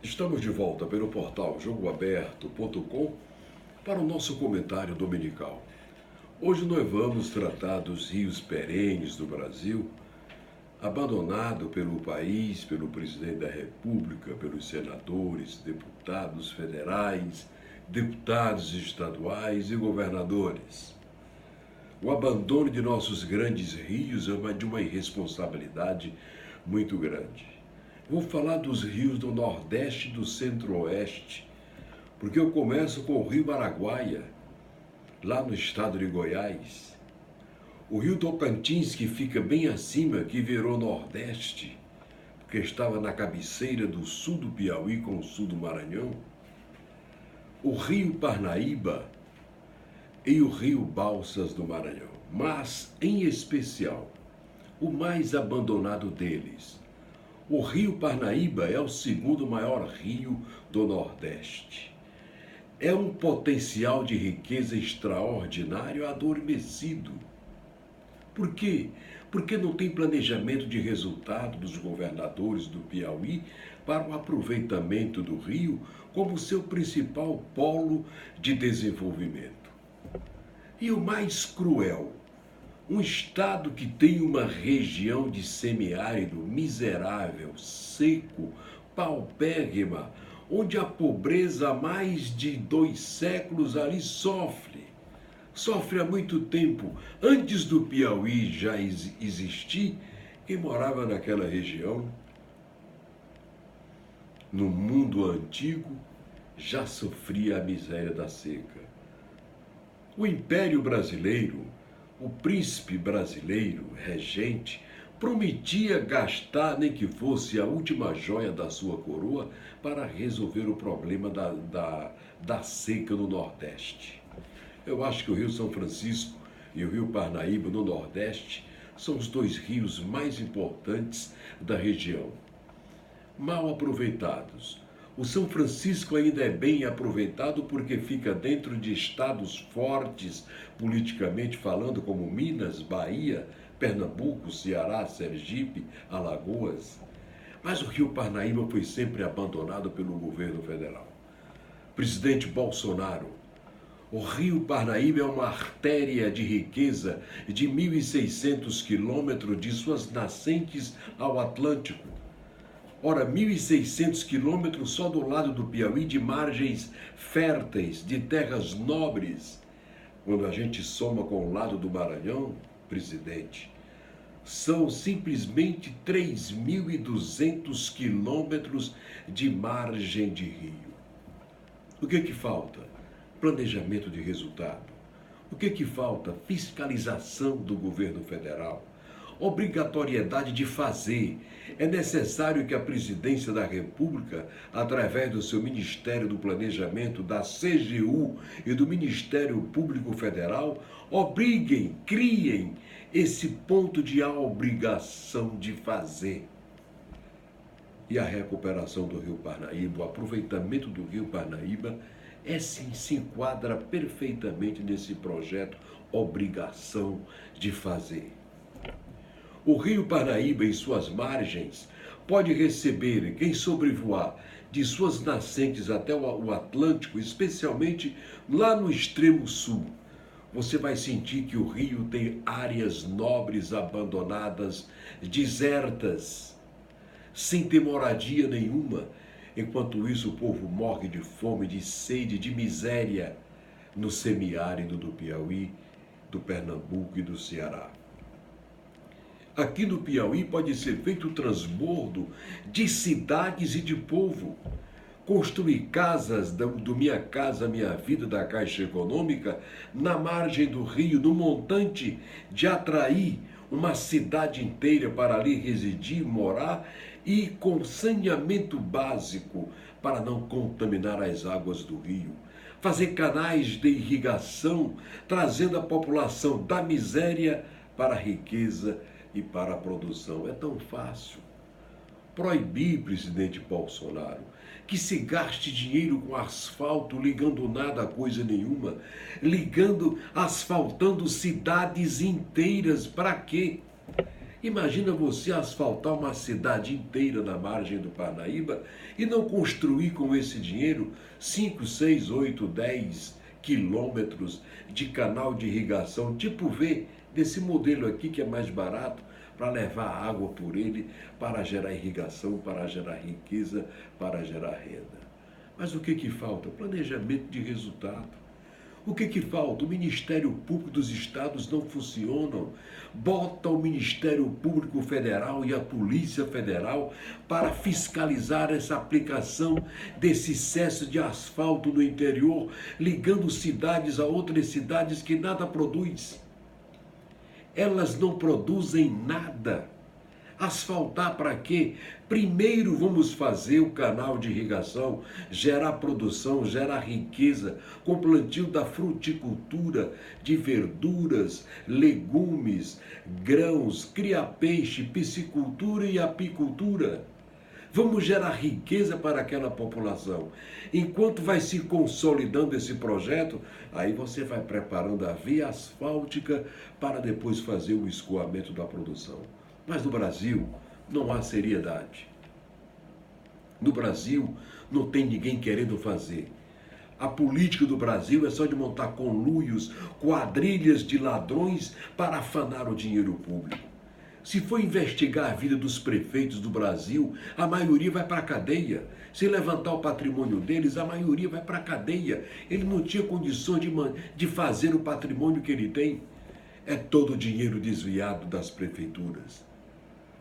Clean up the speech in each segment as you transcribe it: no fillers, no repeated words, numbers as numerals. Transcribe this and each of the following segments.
Estamos de volta pelo portal jogoaberto.com para o nosso comentário dominical. Hoje nós vamos tratar dos rios perenes do Brasil, abandonado pelo país, pelo presidente da República, pelos senadores, deputados federais, deputados estaduais e governadores. O abandono de nossos grandes rios é de uma irresponsabilidade muito grande. Vou falar dos rios do Nordeste e do Centro-Oeste, porque eu começo com o Rio Araguaia, lá no estado de Goiás. O Rio Tocantins, que fica bem acima, que virou Nordeste, porque estava na cabeceira do sul do Piauí com o sul do Maranhão. O Rio Parnaíba e o Rio Balsas do Maranhão. Mas, em especial, o mais abandonado deles, o Rio Parnaíba é o segundo maior rio do Nordeste. É um potencial de riqueza extraordinário adormecido. Por quê? Porque não tem planejamento de resultado dos governadores do Piauí para o aproveitamento do rio como seu principal polo de desenvolvimento. E o mais cruel, um estado que tem uma região de semiárido miserável, seco, paupérrima, onde a pobreza há mais de 2 séculos ali sofre há muito tempo. Antes do Piauí já existir, quem morava naquela região, no mundo antigo, já sofria a miséria da seca. O Império Brasileiro, o príncipe brasileiro, regente, prometia gastar nem que fosse a última joia da sua coroa para resolver o problema da seca no Nordeste. Eu acho que o Rio São Francisco e o Rio Parnaíba no Nordeste são os 2 rios mais importantes da região. Mal aproveitados. O São Francisco ainda é bem aproveitado porque fica dentro de estados fortes, politicamente falando, como Minas, Bahia, Pernambuco, Ceará, Sergipe, Alagoas. Mas o Rio Parnaíba foi sempre abandonado pelo governo federal. Presidente Bolsonaro, o Rio Parnaíba é uma artéria de riqueza de 1.600 quilômetros de suas nascentes ao Atlântico. Ora, 1.600 quilômetros só do lado do Piauí, de margens férteis, de terras nobres. Quando a gente soma com o lado do Maranhão, presidente, são simplesmente 3.200 quilômetros de margem de rio. O que falta? Planejamento de resultado. O que falta? Fiscalização do governo federal. Obrigatoriedade de fazer. É necessário que a Presidência da República, através do seu Ministério do Planejamento, da CGU e do Ministério Público Federal, obriguem, criem esse ponto de obrigação de fazer. E a recuperação do Rio Parnaíba, o aproveitamento do Rio Parnaíba, se enquadra perfeitamente nesse projeto obrigação de fazer. O Rio Parnaíba, em suas margens, pode receber, quem sobrevoar, de suas nascentes até o Atlântico, especialmente lá no extremo sul. Você vai sentir que o rio tem áreas nobres abandonadas, desertas, sem ter moradia nenhuma. Enquanto isso, o povo morre de fome, de sede, de miséria no semiárido do Piauí, do Pernambuco e do Ceará. Aqui no Piauí pode ser feito o transbordo de cidades e de povo. Construir casas do Minha Casa Minha Vida da Caixa Econômica na margem do rio, no montante de atrair uma cidade inteira para ali residir, morar e com saneamento básico para não contaminar as águas do rio. Fazer canais de irrigação, trazendo a população da miséria para a riqueza e para a produção. É tão fácil. Proibir, presidente Bolsonaro, que se gaste dinheiro com asfalto, ligando nada a coisa nenhuma, asfaltando cidades inteiras. Para quê? Imagina você asfaltar uma cidade inteira na margem do Parnaíba e não construir com esse dinheiro 5, 6, 8, 10 quilômetros de canal de irrigação, tipo V, desse modelo aqui que é mais barato, para levar água por ele, para gerar irrigação, para gerar riqueza, para gerar renda. Mas o que falta? Planejamento de resultado. O que falta? O Ministério Público dos Estados não funcionam. Bota o Ministério Público Federal e a Polícia Federal para fiscalizar essa aplicação desse excesso de asfalto no interior, ligando cidades a outras cidades que nada produz. Elas não produzem nada. Asfaltar para quê? Primeiro vamos fazer o canal de irrigação, gerar produção, gerar riqueza, com plantio da fruticultura, de verduras, legumes, grãos, criar peixe, piscicultura e apicultura. Vamos gerar riqueza para aquela população. Enquanto vai se consolidando esse projeto, aí você vai preparando a via asfáltica para depois fazer o escoamento da produção. Mas no Brasil não há seriedade. No Brasil não tem ninguém querendo fazer. A política do Brasil é só de montar conluios, quadrilhas de ladrões para afanar o dinheiro público. Se for investigar a vida dos prefeitos do Brasil, a maioria vai para a cadeia. Se levantar o patrimônio deles, a maioria vai para a cadeia. Ele não tinha condições de fazer o patrimônio que ele tem. É todo o dinheiro desviado das prefeituras.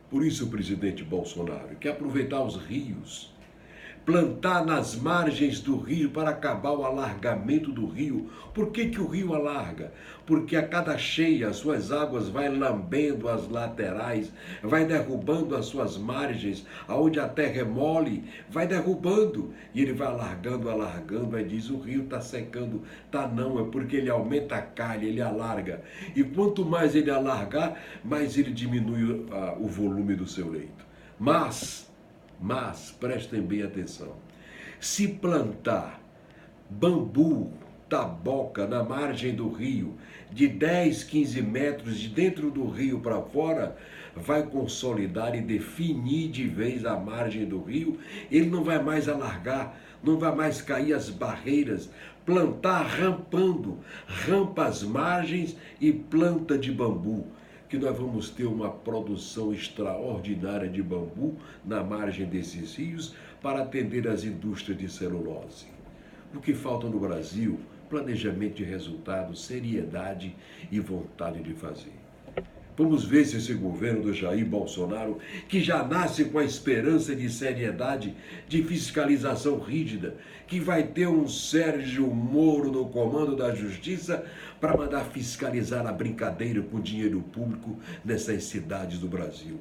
Por isso o presidente Bolsonaro quer aproveitar os rios, plantar nas margens do rio para acabar o alargamento do rio. Por que o rio alarga? Porque a cada cheia as suas águas vai lambendo as laterais, vai derrubando as suas margens, aonde a terra é mole, vai derrubando. E ele vai alargando, aí diz, o rio está secando. Tá não, é porque ele aumenta a calha, ele alarga. E quanto mais ele alargar, mais ele diminui o volume do seu leito. Mas, prestem bem atenção, se plantar bambu, taboca na margem do rio, de 10, 15 metros de dentro do rio para fora, vai consolidar e definir de vez a margem do rio, ele não vai mais alargar, não vai mais cair as barreiras. Plantar rampando, rampa as margens e planta de bambu, que nós vamos ter uma produção extraordinária de bambu na margem desses rios para atender as indústrias de celulose. O que falta no Brasil? Planejamento de resultados, seriedade e vontade de fazer. Vamos ver se esse governo do Jair Bolsonaro, que já nasce com a esperança de seriedade, de fiscalização rígida, que vai ter um Sérgio Moro no comando da Justiça para mandar fiscalizar a brincadeira com dinheiro público nessas cidades do Brasil.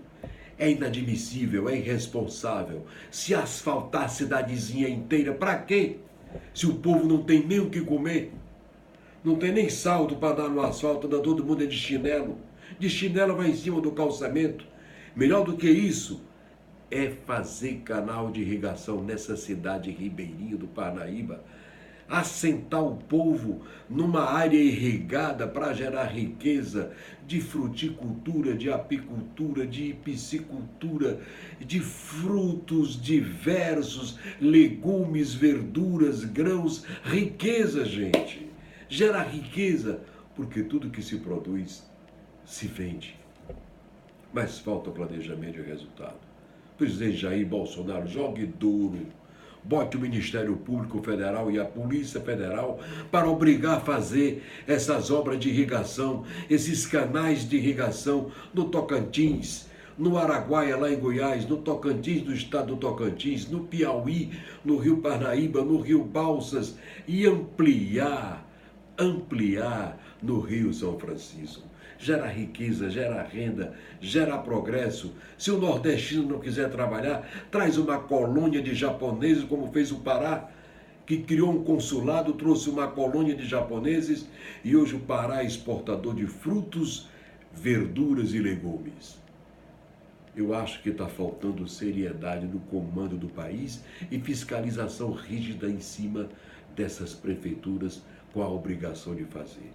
É inadmissível, é irresponsável se asfaltar a cidadezinha inteira. Para quê? Se o povo não tem nem o que comer, não tem nem saldo para dar no asfalto, todo mundo é de chinelo. De chinelo vai em cima do calçamento. Melhor do que isso é fazer canal de irrigação nessa cidade ribeirinha do Parnaíba, assentar o povo numa área irrigada para gerar riqueza de fruticultura, de apicultura, de piscicultura, de frutos diversos, legumes, verduras, grãos, riqueza, gente. Gera riqueza, porque tudo que se produz se vende. Mas falta planejamento e resultado. O presidente Jair Bolsonaro jogue duro, bote o Ministério Público Federal e a Polícia Federal para obrigar a fazer essas obras de irrigação, esses canais de irrigação no Tocantins, no Araguaia, lá em Goiás, no Tocantins, do estado do Tocantins, no Piauí, no Rio Parnaíba, no Rio Balsas e ampliar no Rio São Francisco. Gera riqueza, gera renda, gera progresso. Se o nordestino não quiser trabalhar, traz uma colônia de japoneses, como fez o Pará, que criou um consulado, trouxe uma colônia de japoneses, e hoje o Pará é exportador de frutos, verduras e legumes. Eu acho que está faltando seriedade no comando do país e fiscalização rígida em cima dessas prefeituras com a obrigação de fazer.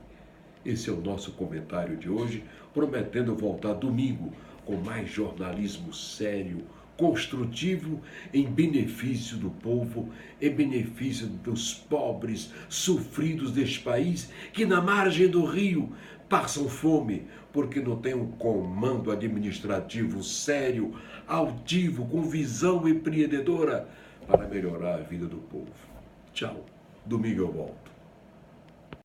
Esse é o nosso comentário de hoje, prometendo voltar domingo com mais jornalismo sério, construtivo, em benefício do povo, em benefício dos pobres, sofridos deste país, que na margem do rio passam fome, porque não tem um comando administrativo sério, altivo, com visão empreendedora para melhorar a vida do povo. Tchau. Domingo eu volto.